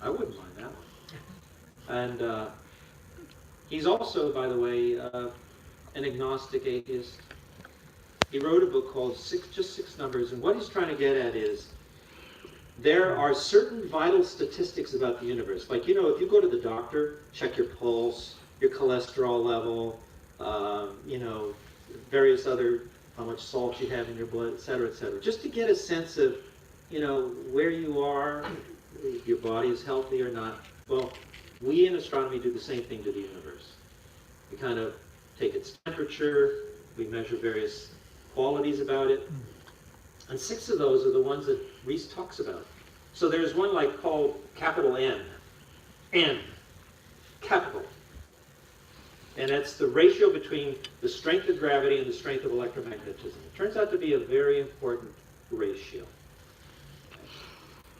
F: I wouldn't mind that one. And he's also, by the way, an agnostic atheist. He wrote a book called Just 6 Numbers, and what he's trying to get at is there are certain vital statistics about the universe. Like, you know, if you go to the doctor, check your pulse, your cholesterol level, you know, various other, how much salt you have in your blood, et cetera, just to get a sense of, you know, where you are, if your body is healthy or not. Well, we in astronomy do the same thing to the universe. We kind of take its temperature, we measure various qualities about it, and 6 of those are the ones that Rees talks about. So there's one like called capital N, capital. And that's the ratio between the strength of gravity and the strength of electromagnetism. It turns out to be a very important ratio.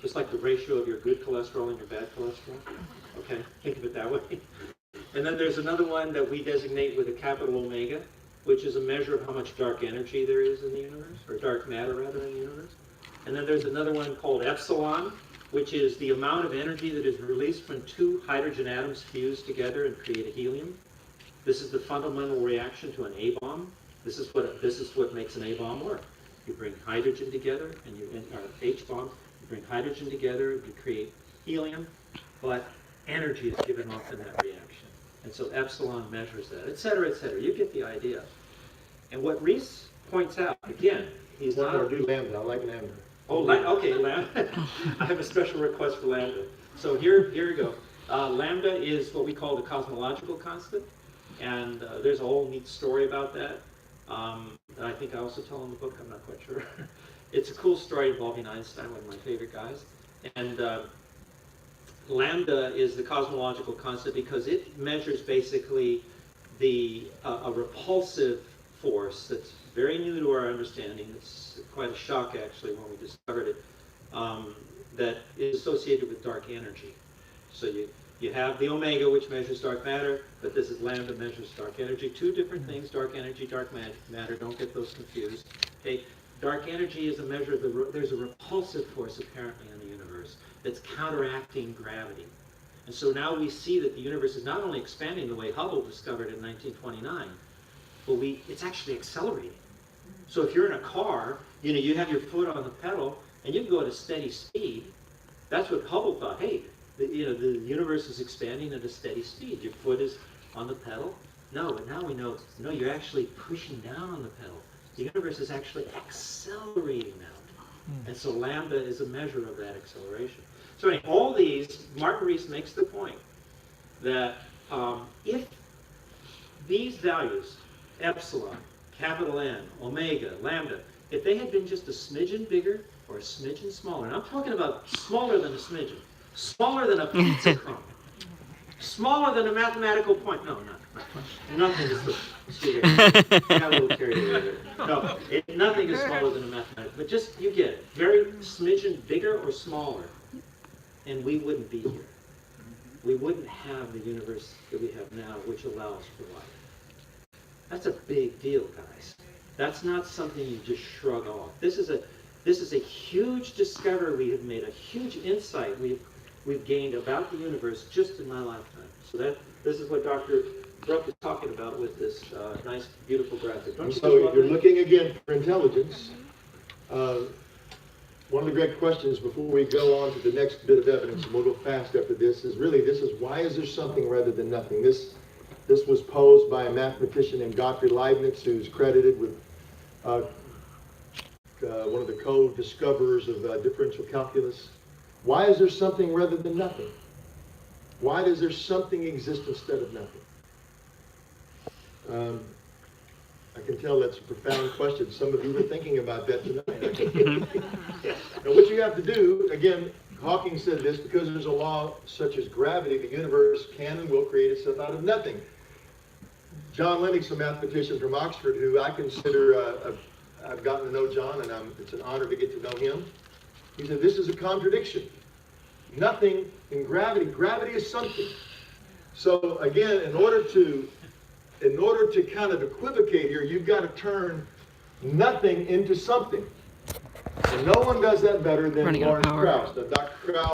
F: Just like the ratio of your good cholesterol and your bad cholesterol. Okay, think of it that way. And then there's another one that we designate with a capital omega, which is a measure of how much dark energy there is in the universe, or dark matter rather in the universe. And then there's another one called epsilon, which is the amount of energy that is released when 2 hydrogen atoms fuse together and create a helium. This is the fundamental reaction to an A-bomb. This is what makes an A-bomb work. You bring hydrogen together, or H-bomb, you bring hydrogen together, you create helium, but energy is given off in that reaction. And so epsilon measures that, et cetera, et cetera. You get the idea. And what Rees points out, again, he's not...
E: Or do lambda. I like lambda.
F: Oh, okay, lambda. I have a special request for lambda. So here we go. Lambda is what we call the cosmological constant. And there's a whole neat story about that I think I also tell in the book. I'm not quite sure. It's a cool story involving Einstein, one of my favorite guys. And lambda is the cosmological constant because it measures basically a repulsive force that's very new to our understanding. It's quite a shock, actually, when we discovered it, that is associated with dark energy. So You have the omega, which measures dark matter, but this is lambda, measures dark energy. Two different things, dark energy, dark matter. Don't get those confused. Okay? Dark energy is a measure of there's a repulsive force apparently in the universe that's counteracting gravity. And so now we see that the universe is not only expanding the way Hubble discovered in 1929, but it's actually accelerating. So if you're in a car, you have your foot on the pedal, and you can go at a steady speed. That's what Hubble thought. Hey, the universe is expanding at a steady speed. Your foot is on the pedal. No, but now we know, no, you're actually pushing down on the pedal. The universe is actually accelerating now. And so lambda is a measure of that acceleration. So anyway, all these, Martin Rees makes the point that if these values, epsilon, capital N, omega, lambda, if they had been just a smidgen bigger or a smidgen smaller, and I'm talking about smaller than a smidgen, smaller than a pizza crumb, smaller than a mathematical point. No, nothing is, excuse me, I got a little carried away there. No, nothing is smaller than a mathematical, but just, you get it, very smidgen bigger or smaller, and we wouldn't be here. We wouldn't have the universe that we have now, which allows for life. That's a big deal, guys. That's not something you just shrug off. This is a huge discovery we have made, a huge insight we've gained about the universe just in my lifetime. So this is what Dr. Bruck is talking about with this nice, beautiful graphic. Don't you
E: So
F: just love
E: you're
F: that?
E: looking again for intelligence. One of the great questions before we go on to the next bit of evidence, and we'll go fast after this, is why is there something rather than nothing? This was posed by a mathematician named Gottfried Leibniz, who's credited with one of the co-discoverers of differential calculus. Why is there something rather than nothing? Why does there something exist instead of nothing? I can tell that's a profound question. Some of you were thinking about that tonight. And what you have to do, again, Hawking said this, because there's a law such as gravity, the universe can and will create itself out of nothing. John Lennox, a mathematician from Oxford, who I consider, I've gotten to know John, and it's an honor to get to know him. He said, this is a contradiction. Nothing in gravity. Gravity is something. So again, in order to kind of equivocate here, you've got to turn nothing into something. And no one does that better than Lawrence Krauss. Now, Dr. Krauss